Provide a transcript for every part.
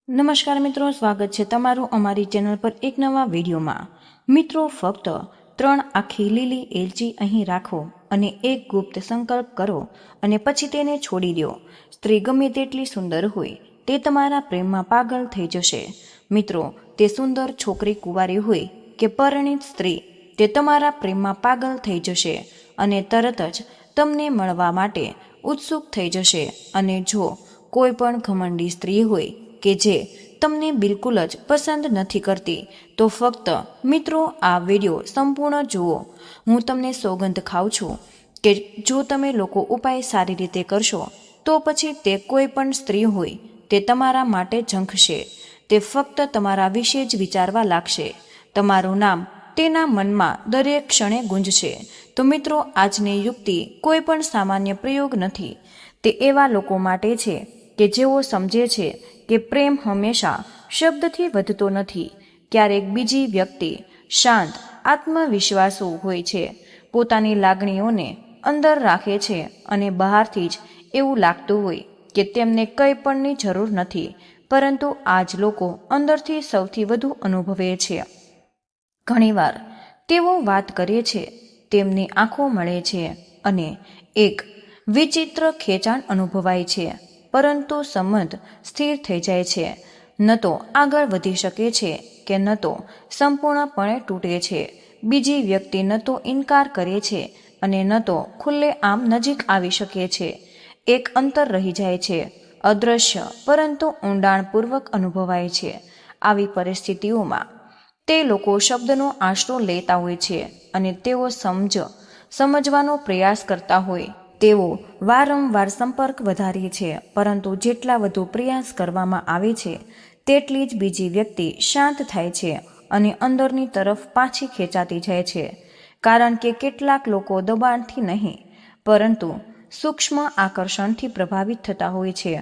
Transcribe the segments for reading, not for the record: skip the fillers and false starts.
નમસ્કાર મિત્રો, સ્વાગત છે તમારું અમારી ચેનલ પર એક નવા વિડીયોમાં। મિત્રો, ફક્ત 3 આખી લીલી એલચી અહીં રાખો અને એક ગુપ્ત સંકલ્પ કરો અને પછી તેને છોડી દો। સ્ત્રી ગમે તેટલી સુંદર હોય તે તમારા પ્રેમમાં પાગલ થઈ જશે। મિત્રો, તે સુંદર છોકરી કુંવારી હોય કે પરિણીત સ્ત્રી, તે તમારા પ્રેમમાં પાગલ થઈ જશે અને તરત જ તમને મળવા માટે ઉત્સુક થઈ જશે। અને જો કોઈ પણ ઘમંડી સ્ત્રી હોય કે જે તમને બિલકુલ જ પસંદ નથી કરતી, તો ફક્ત મિત્રો આ વિડીયો સંપૂર્ણ જુઓ। હું તમને સોગંદ ખાઉં છું કે જો તમે લોકો ઉપાય સારી રીતે કરશો તો પછી તે કોઈ પણ સ્ત્રી હોય તે તમારા માટે ઝંખશે। તે ફક્ત તમારા વિશે જ વિચારવા લાગશે। તમારું નામ તેના મનમાં દરેક ક્ષણે ગુંજશે। તો મિત્રો, આજની યુક્તિ કોઈ પણ સામાન્ય પ્રયોગ નથી। તે એવા લોકો માટે છે કે જેઓ સમજે છે કે પ્રેમ હંમેશા શબ્દથી વધતો નથી। ક્યારેક બીજી વ્યક્તિ શાંત, આત્મવિશ્વાસુ હોય છે, પોતાની લાગણીઓને અંદર રાખે છે અને બહારથી જ એવું લાગતું હોય કે તેમને કંઈ પણની જરૂર નથી, પરંતુ આ જ લોકો અંદરથી સૌથી વધુ અનુભવે છે। ઘણીવાર તેઓ વાત કરે છે, તેમની આંખો મળે છે અને એક વિચિત્ર ખેંચાણ અનુભવાય છે, પરંતુ સંબંધ સ્થિર થઈ જાય છે। ન તો આગળ વધી શકે છે કે ન તો સંપૂર્ણપણે તૂટે છે। બીજી વ્યક્તિ ન તો ઇનકાર કરે છે અને ન તો ખુલ્લે આમ નજીક આવી શકે છે। એક અંતર રહી જાય છે, અદૃશ્ય પરંતુ ઊંડાણપૂર્વક અનુભવાય છે। આવી પરિસ્થિતિઓમાં તે લોકો શબ્દનો આશરો લેતા હોય છે અને તેઓ સમજવાનો પ્રયાસ કરતા હોય તેવો વારંવાર સંપર્ક વધારે છે, પરંતુ જેટલા વધુ પ્રયાસ કરવામાં આવે છે તેટલી જ બીજી વ્યક્તિ શાંત થાય છે અને અંદરની તરફ પાછી ખેંચાતી જાય છે। કારણ કે કેટલાક લોકો દબાણથી નહીં, પરંતુ સૂક્ષ્મ આકર્ષણથી પ્રભાવિત થતા હોય છે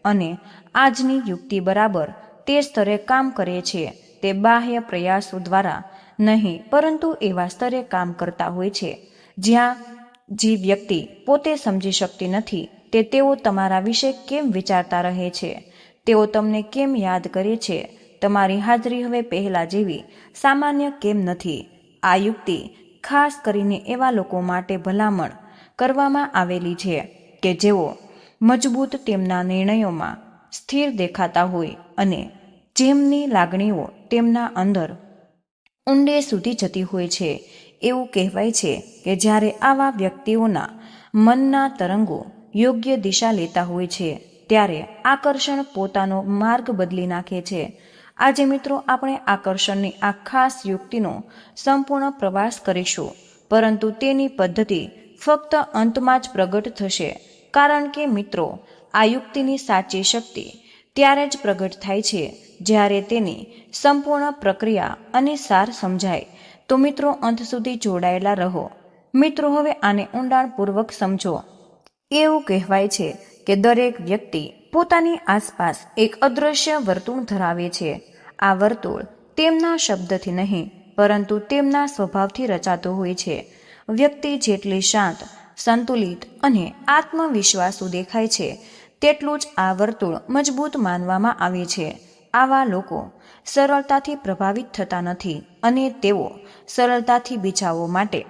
અને આજની યુક્તિ બરાબર તે સ્તરે કામ કરે છે। તે બાહ્ય પ્રયાસો દ્વારા નહીં, પરંતુ એવા સ્તરે કામ કરતા હોય છે જ્યાં જે વ્યક્તિ પોતે સમજી શકતી નથી તે તેઓ તમારા વિશે કેમ વિચારતા રહે છે, તેઓ તમને કેમ યાદ કરે છે, તમારી હાજરી હવે પહેલા જેવી સામાન્ય કેમ નથી। આ યુક્તિ ખાસ કરીને એવા લોકો માટે ભલામણ કરવામાં આવેલી છે કે જેઓ મજબૂત, તેમના નિર્ણયોમાં સ્થિર દેખાતા હોય અને જેમની લાગણીઓ તેમના અંદર ઊંડે સુધી જતી હોય છે। એવું કહેવાય છે કે જ્યારે આવા વ્યક્તિઓના મનના તરંગો યોગ્ય દિશા લેતા હોય છે ત્યારે આકર્ષણ પોતાનો માર્ગ બદલી નાખે છે। આજે મિત્રો, આપણે આકર્ષણની આ ખાસ યુક્તિનો સંપૂર્ણ પ્રવાસ કરીશું, પરંતુ તેની પદ્ધતિ ફક્ત અંતમાં જ પ્રગટ થશે। કારણ કે મિત્રો, આ યુક્તિની સાચી શક્તિ ત્યારે જ પ્રગટ થાય છે જ્યારે તેની સંપૂર્ણ પ્રક્રિયા અને સાર સમજાય। તો મિત્રો, અંત સુધી જોડાયેલા રહો। મિત્રો, હવે આને ઊંડાણપૂર્વક સમજો। એવું કહેવાય છે કે દરેક વ્યક્તિ પોતાની આસપાસ એક અદૃશ્ય વર્તુળ ધરાવે છે। આ વર્તુળ તેમના શબ્દથી નહીં, પરંતુ તેમના સ્વભાવથી રચાતું હોય છે। વ્યક્તિ જેટલી શાંત, સંતુલિત અને આત્મવિશ્વાસુ દેખાય છે તેટલું જ આ વર્તુળ મજબૂત માનવામાં આવે છે। આવા લોકો સરળતાથી પ્રભાવિત થતા નથી અને તેઓ સરળતાથી બીજાઓ માટે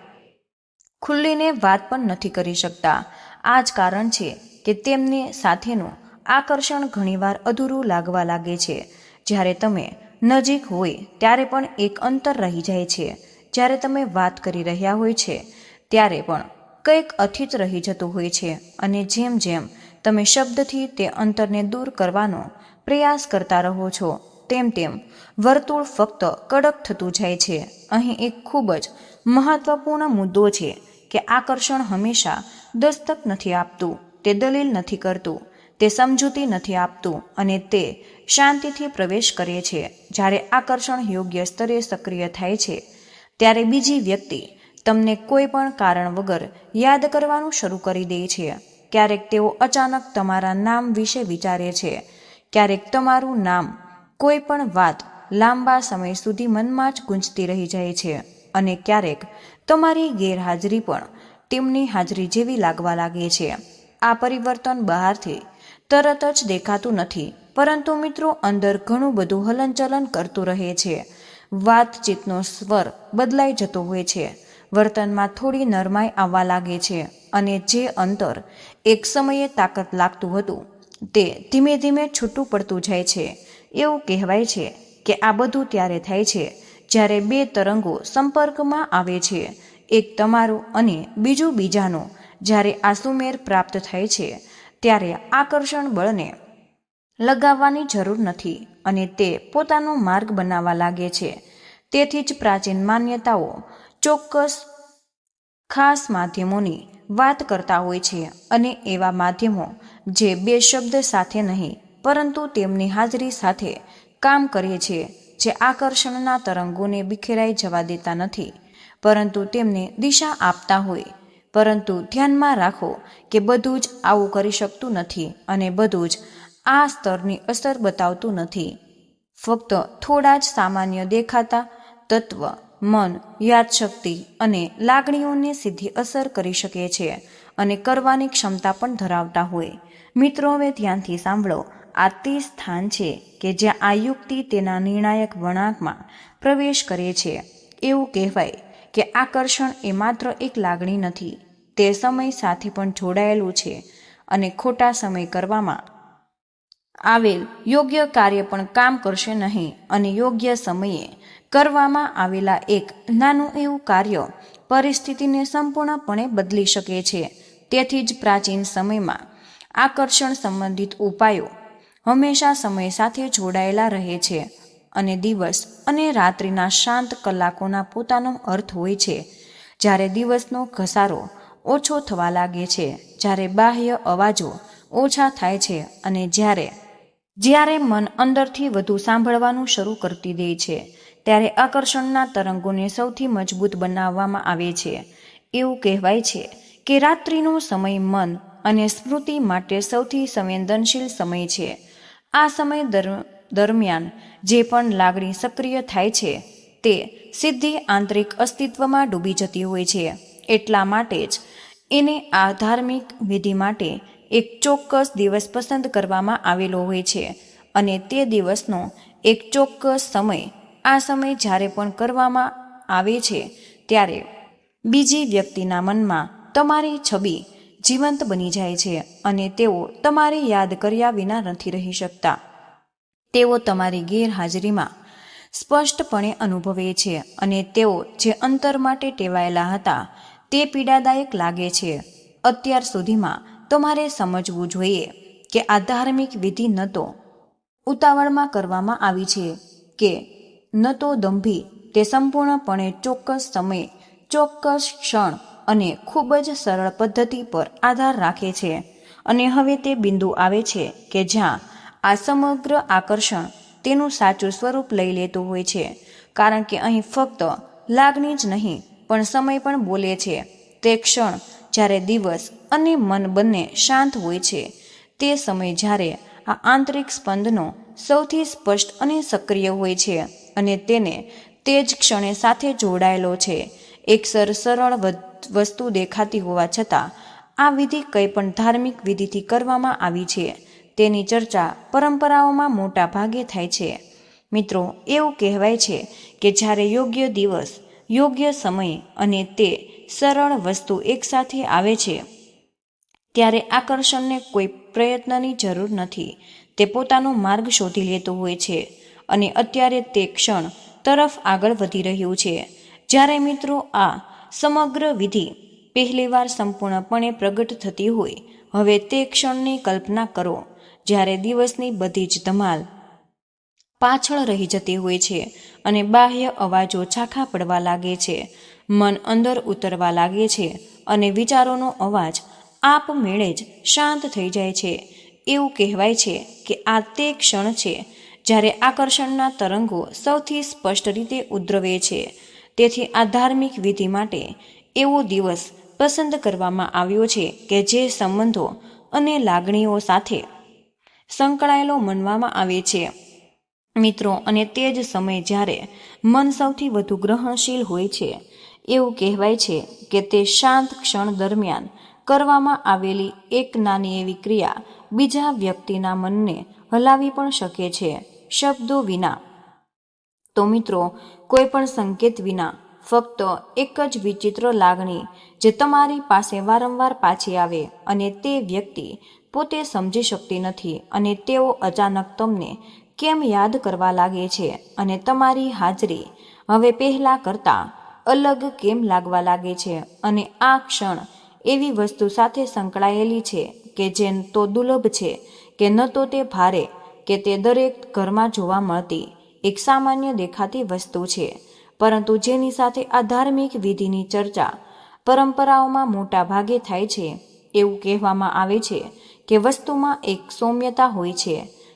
ખુલ્લીને વાત પણ નથી કરી શકતા। આ જ કારણ છે કે તેમને સાથેનું આકર્ષણ ઘણીવાર અધૂરું લાગવા લાગે છે। જ્યારે તમે નજીક હોય ત્યારે પણ એક અંતર રહી જાય છે। જ્યારે તમે વાત કરી રહ્યા હોય છે ત્યારે પણ કંઈક અથિત રહી જતું હોય છે અને જેમ જેમ તમે શબ્દથી તે અંતરને દૂર કરવાનો પ્રયાસ કરતા રહો છો, તેમ તેમ વર્તુળ ફક્ત કડક થતું જાય છે। અહીં એક ખૂબ જ મહત્વપૂર્ણ મુદ્દો છે કે આકર્ષણ હંમેશા દસ્તક નથી આપતું, તે દલીલ નથી કરતું, તે સમજૂતી નથી આપતું અને તે શાંતિથી પ્રવેશ કરે છે। જ્યારે આકર્ષણ યોગ્ય સ્તરે સક્રિય થાય છે ત્યારે બીજી વ્યક્તિ તમને કોઈ પણ કારણ વગર યાદ કરવાનું શરૂ કરી દે છે। ક્યારેક તેઓ અચાનક તમારા નામ વિશે વિચારે છે, ક્યારેક તમારું નામ કોઈ પણ વાત લાંબા સમય સુધી મનમાં જ ગૂંજતી રહી જાય છે અને ક્યારેક તમારી ગેરહાજરી પણ તેમની હાજરી જેવી લાગવા લાગે છે। આ પરિવર્તન બહારથી તરત જ દેખાતું નથી, પરંતુ મિત્રો અંદર ઘણું બધું હલનચલન કરતું રહે છે. વાતચીતનો સ્વર બદલાઈ જતો હોય છે. વર્તનમાં થોડી નરમાઈ આવવા લાગે છે અને જે અંતર એક સમયે તાકાત લાગતું હતું તે ધીમે ધીમે છૂટું પડતું જાય છે. એવું કહેવાય છે કે આ બધું ત્યારે થાય છે જ્યારે બે તરંગો સંપર્કમાં આવે છે, એક તમારું અને બીજું બીજાનું. જ્યારે આ સુમેળ પ્રાપ્ત થાય છે ત્યારે આકર્ષણ બળને લગાવવાની જરૂર નથી અને તે પોતાનો માર્ગ બનાવવા લાગે છે. તેથી જ પ્રાચીન માન્યતાઓ ચોક્કસ ખાસ માધ્યમોની વાત કરતા હોય છે અને એવા માધ્યમો જે બે શબ્દ સાથે નહીં પરંતુ તેમની હાજરી સાથે કામ કરે છે, જે આકર્ષણના તરંગોને વિખેરાઈ જવા દેતા નથી પરંતુ તેમને દિશા આપતા હોય. પરંતુ ધ્યાનમાં રાખો કે બધું જ આવું કરી શકતું નથી અને બધું જ આ સ્તરની અસર બતાવતું નથી. ફક્ત થોડા જ સામાન્ય દેખાતા તત્વ મન, યાદશક્તિ અને લાગણીઓને સીધી અસર કરી શકે છે અને કરવાની ક્ષમતા પણ ધરાવતા હોય. મિત્રો, હવે ધ્યાનથી સાંભળો. આ તે સ્થાન છે કે જ્યાં આ યુક્તિ તેના નિર્ણાયક વળાંકમાં પ્રવેશ કરે છે. એવું કહેવાય કે આકર્ષણ એ માત્ર એક લાગણી નથી, તે સમય સાથે પણ જોડાયેલું છે અને ખોટા સમય કરવામાં આવેલ યોગ્ય કાર્ય પણ કામ કરશે નહીં અને યોગ્ય સમયે કરવામાં આવેલા એક નાનું એવું કાર્ય પરિસ્થિતિને સંપૂર્ણપણે બદલી શકે છે. તેથી જ પ્રાચીન સમયમાં આકર્ષણ સંબંધિત ઉપાયો હંમેશા સમય સાથે જોડાયેલા રહે છે અને દિવસ અને રાત્રિના શાંત કલાકોના પોતાનો અર્થ હોય છે. જ્યારે દિવસનો ઘસારો ઓછો થવા લાગે છે, જ્યારે બાહ્ય અવાજો ઓછા થાય છે અને જ્યારે મન અંદરથી વધુ સાંભળવાનું શરૂ કરતી દે છે, ત્યારે આકર્ષણના તરંગોને સૌથી મજબૂત બનાવવામાં આવે છે. એવું કહેવાય છે કે રાત્રિનો સમય મન અને સ્મૃતિ માટે સૌથી સંવેદનશીલ સમય છે. આ સમય દરમિયાન જે પણ લાગણી સક્રિય થાય છે તે સીધી આંતરિક અસ્તિત્વમાં ડૂબી જતી હોય છે. એટલા માટે જ એને આ ધાર્મિક વિધિ માટે એક ચોક્કસ દિવસ પસંદ કરવામાં આવેલો હોય છે અને તે દિવસનો એક ચોક્કસ સમય, આ સમય જ્યારે પણ કરવામાં આવે છે ત્યારે બીજી વ્યક્તિના મનમાં તમારી છબી જીવંત બની જાય છે અને તેઓ તમારી યાદ કર્યા વિના નથી રહી શકતા. તેઓ તમારી ગેરહાજરીમાં સ્પષ્ટપણે અનુભવે છે અને તેઓ જે અંતર માટે ટેવાયેલા હતા તે પીડાદાયક લાગે છે. અત્યાર સુધીમાં તમારે સમજવું જોઈએ કે આ ધાર્મિક વિધિ ન તો ઉતાવળમાં કરવામાં આવી છે કે ન તો દંભી. તે સંપૂર્ણપણે ચોક્કસ સમય, ચોક્કસ ક્ષણ અને ખૂબ જ સરળ પદ્ધતિ પર આધાર રાખે છે. અને હવે તે બિંદુ આવે છે કે જ્યાં આ સમગ્ર આકર્ષણ તેનું સાચું સ્વરૂપ લઈ લેતું હોય છે, કારણ કે અહીં ફક્ત લાગણી જ નહીં પણ સમય પણ બોલે છે. તે ક્ષણ જ્યારે દિવસ અને મન બંને શાંત હોય છે, તે સમય જ્યારે આ આંતરિક સ્પંદનો સૌથી સ્પષ્ટ અને સક્રિય હોય છે અને તેને તે જ ક્ષણે સાથે જોડાયેલો છે. એક સરળ વસ્તુ દેખાતી હોવા છતાં આ વિધિ કંઈ પણ ધાર્મિક વિધિથી કરવામાં આવી છે તેની ચર્ચા પરંપરાઓમાં મોટા ભાગે થાય છે. મિત્રો, એવું કહેવાય છે કે જ્યારે યોગ્ય દિવસ, યોગ્ય સમય અને તે સરળ વસ્તુ એકસાથે આવે છે ત્યારે આકર્ષણને કોઈ પ્રયત્નની જરૂર નથી. તે પોતાનો માર્ગ શોધી લેતું હોય છે અને અત્યારે તે ક્ષણ તરફ આગળ વધી રહ્યું છે. જ્યારે મિત્રો આ સમગ્ર વિધિ પહેલીવાર સંપૂર્ણપણે પ્રગટ થતી હોય, હવે તે ક્ષણની કલ્પના કરો જ્યારે દિવસની બધી જ ધમાલ પાછળ રહી જતી હોય છે અને બાહ્ય અવાજો ઝાંખા પડવા લાગે છે, મન અંદર ઉતરવા લાગે છે અને વિચારોનો અવાજ આપમેળે જ શાંત થઈ જાય છે. એવું કહેવાય છે કે આ તે ક્ષણ છે જ્યારે આકર્ષણના તરંગો સૌથી સ્પષ્ટ રીતે ઉદ્ભવે છે. તેથી આ ધાર્મિક વિધિ માટે એવો દિવસ પસંદ કરવામાં આવ્યો છે કે જે સંબંધો અને લાગણીઓ સાથે સંકળાયેલો માનવામાં આવે છે. મિત્રો, અને તે જ સમય જ્યારે મન સૌથી વધુ ગ્રહણશીલ હોય છે. એવું કહેવાય છે કે તે શાંત ક્ષણ દરમિયાન કરવામાં આવેલી એક નાની એવી ક્રિયા બીજા વ્યક્તિના મનને હલાવી પણ શકે છે, શબ્દો વિના. તો મિત્રો, કોઈ પણ સંકેત વિના ફક્ત એક જ વિચિત્ર લાગણી જે તમારી પાસે વારંવાર પાછી આવે અને તે વ્યક્તિ પોતે સમજી શકતી નથી અને તેઓ અચાનક તમને કેમ યાદ કરવા લાગે છે અને તમારી હાજરી હવે પહેલાં કરતાં અલગ કેમ લાગવા લાગે છે. અને આ ક્ષણ એવી વસ્તુ સાથે સંકળાયેલી છે કે જે ન તો દુર્લભ છે કે ન તો તે ભારે કે તે દરેક ઘરમાં જોવા મળતી એક સામાન્ય દેખાતી વસ્તુ છે, પરંતુ જેની સાથે આ ધાર્મિક વિધિની ચર્ચા પરંપરાઓમાં મોટા ભાગે થાય છે. એવું કહેવામાં આવે છે કે વસ્તુમાં એક સૌમ્યતા હોય છે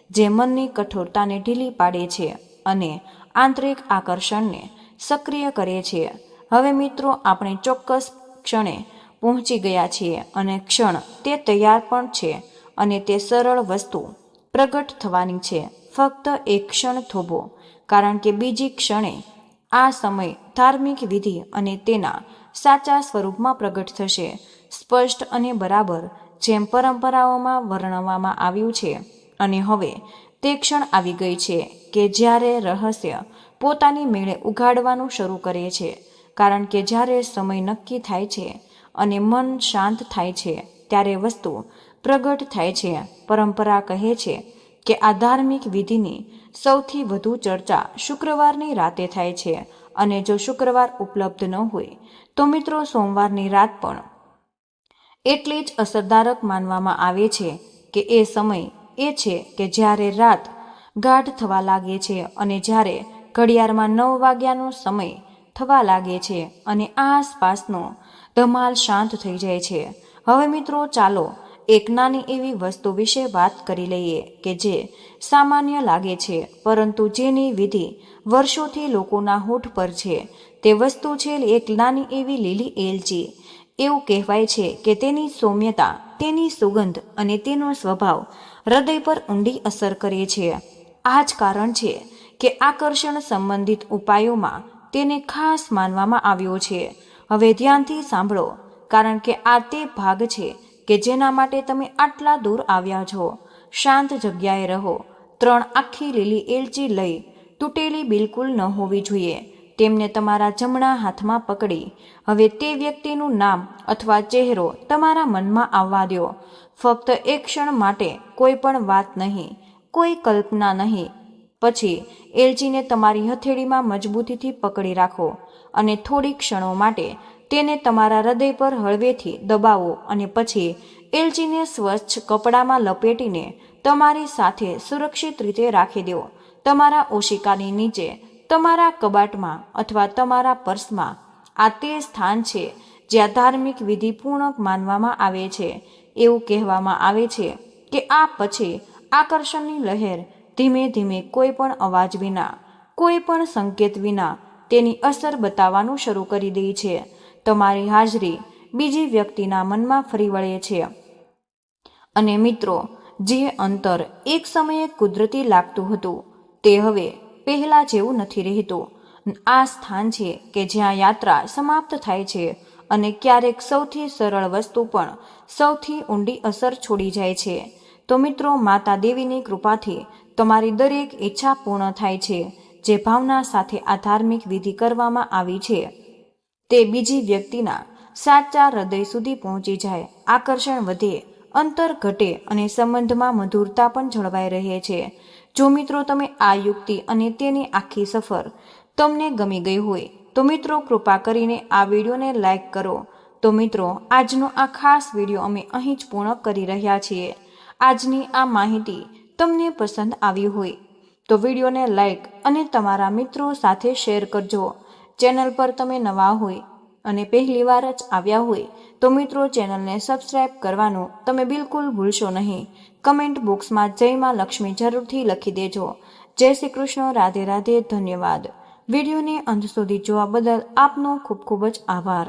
જે મનની કઠોરતાને ઢીલી પાડે છે અને આંતરિક આકર્ષણને સક્રિય કરે છે. હવે મિત્રો, આપણે ચોક્કસ ક્ષણે પહોંચી ગયા છીએ અને ક્ષણ તે તૈયાર પણ છે અને તે સરળ વસ્તુ પ્રગટ થવાની છે. ફક્ત એક ક્ષણ થોભો, કારણ કે બીજી ક્ષણે આ સમય ધાર્મિક વિધિ અને તેના સાચા સ્વરૂપમાં પ્રગટ થશે, સ્પષ્ટ અને બરાબર જેમ પરંપરાઓમાં વર્ણવવામાં આવ્યું છે. અને હવે તે ક્ષણ આવી ગઈ છે કે જ્યારે રહસ્ય પોતાની મેળે ઉઘાડવાનું શરૂ કરે છે, કારણ કે જ્યારે સમય નક્કી થાય છે અને મન શાંત થાય છે ત્યારે વસ્તુ પ્રગટ થાય છે. પરંપરા કહે છે કે આ ધાર્મિક વિધિની સૌથી વધુ ચર્ચા શુક્રવારની રાતે થાય છે અને જો શુક્રવાર ઉપલબ્ધ ન હોય તો મિત્રો સોમવારની રાત પણ એટલી જ અસરદારક માનવામાં આવે છે કે એ સમય એ છે કે જ્યારે રાત ગાઢ થવા લાગે છે અને જ્યારે ઘડિયાળમાં 9 વાગ્યાનો સમય થવા લાગે છે અને આસપાસનો ધમાલ શાંત થઈ જાય છે. હવે મિત્રો, ચાલો એક નાની એવી વસ્તુ વિશે વાત કરી લઈએ કે જે સામાન્ય લાગે છે પરંતુ જેની વિધિ વર્ષોથી લોકોના હોઠ પર છે. તે વસ્તુ છે એક નાની એવી લીલી એલચી. એવું કહેવાય છે કે તેની સૌમ્યતા, તેની સુગંધ અને તેનો સ્વભાવ હૃદય પર ઊંડી અસર કરે છે. આ જ કારણ છે કે આકર્ષણ સંબંધિત ઉપાયોમાં તેને ખાસ માનવામાં આવ્યો છે. હવે ધ્યાનથી સાંભળો, કારણ કે આ તે ભાગ છે કે જેના માટે તમે આટલા દૂર આવ્યા છો. શાંત જગ્યાએ રહો. 3 આખી લીલી એલચી લઈ, તૂટેલી બિલકુલ ન હોવી જોઈએ, તેમને તમારા જમણા હાથમાં પકડી હવે તે વ્યક્તિનું નામ અથવા ચહેરો તમારા મનમાં આવવા દો. ફક્ત એક ક્ષણ માટે કોઈ પણ વાત નહીં, કોઈ કલ્પના નહીં. પછી એલચીને તમારી હથેળીમાં મજબૂતીથી પકડી રાખો અને થોડી ક્ષણો માટે તેને તમારા હૃદય પર હળવેથી દબાવો અને પછી એલચીને સ્વચ્છ કપડામાં લપેટીને તમારી સાથે સુરક્ષિત રીતે રાખી દો. તમારા ઓશિકાની નીચે, તમારા કબાટમાં અથવા તમારા પર્સમાં. આ તે સ્થાન છે જ્યાં ધાર્મિક વિધિ પૂર્ણ માનવામાં આવે છે. એવું કહેવામાં આવે છે કે આ પછી આકર્ષણની લહેર ધીમે ધીમે કોઈ પણ અવાજ વિના, કોઈ પણ સંકેત વિના તેની અસર બતાવવાનું શરૂ કરી દે છે. તમારી હાજરી બીજી વ્યક્તિના મનમાં ફરી વળે છે. અને મિત્રો, જે અંતર એક સમયે કુદરતી લાગતું હતું તે હવે પહેલા જેવું નથી રહેતું. આ સ્થાન છે કે જ્યાં યાત્રા સમાપ્ત થાય છે અને ક્યારેક સૌથી સરળ વસ્તુ પણ સૌથી ઊંડી અસર છોડી જાય છે. તો મિત્રો, માતા દેવીની કૃપાથી તમારી દરેક ઈચ્છા પૂર્ણ થાય છે. જે ભાવના સાથે આ ધાર્મિક વિધિ કરવામાં આવી છે તે બીજી વ્યક્તિના સાચા હૃદય સુધી પહોંચી જાય, આકર્ષણ વધે, અંતર ઘટે અને સંબંધમાં મધુરતા પણ જળવાઈ રહે છે. જો મિત્રો તમે આ યુક્તિ અને તેની આખી સફર તમને ગમી ગઈ હોય તો મિત્રો કૃપા કરીને આ વિડીયોને લાઈક કરો. તો મિત્રો, આજનો આ ખાસ વિડીયો અમે અહીં જ પૂર્ણ કરી રહ્યા છીએ. આજની આ માહિતી તમને પસંદ આવી હોય તો વિડીયોને લાઈક અને તમારા મિત્રો સાથે શેર કરજો. ચેનલ પર તમે નવા હોય અને પહેલીવાર જ આવ્યા હોય તો મિત્રો ચેનલને સબસ્ક્રાઈબ કરવાનું તમે બિલકુલ ભૂલશો નહીં. કમેન્ટ બોક્સમાં જય માં લક્ષ્મી જરૂરથી લખી દેજો. જય શ્રી કૃષ્ણ. રાધે રાધે. ધન્યવાદ. વિડીયોને અંત સુધી જોવા બદલ આપનો ખૂબ ખૂબ જ આભાર.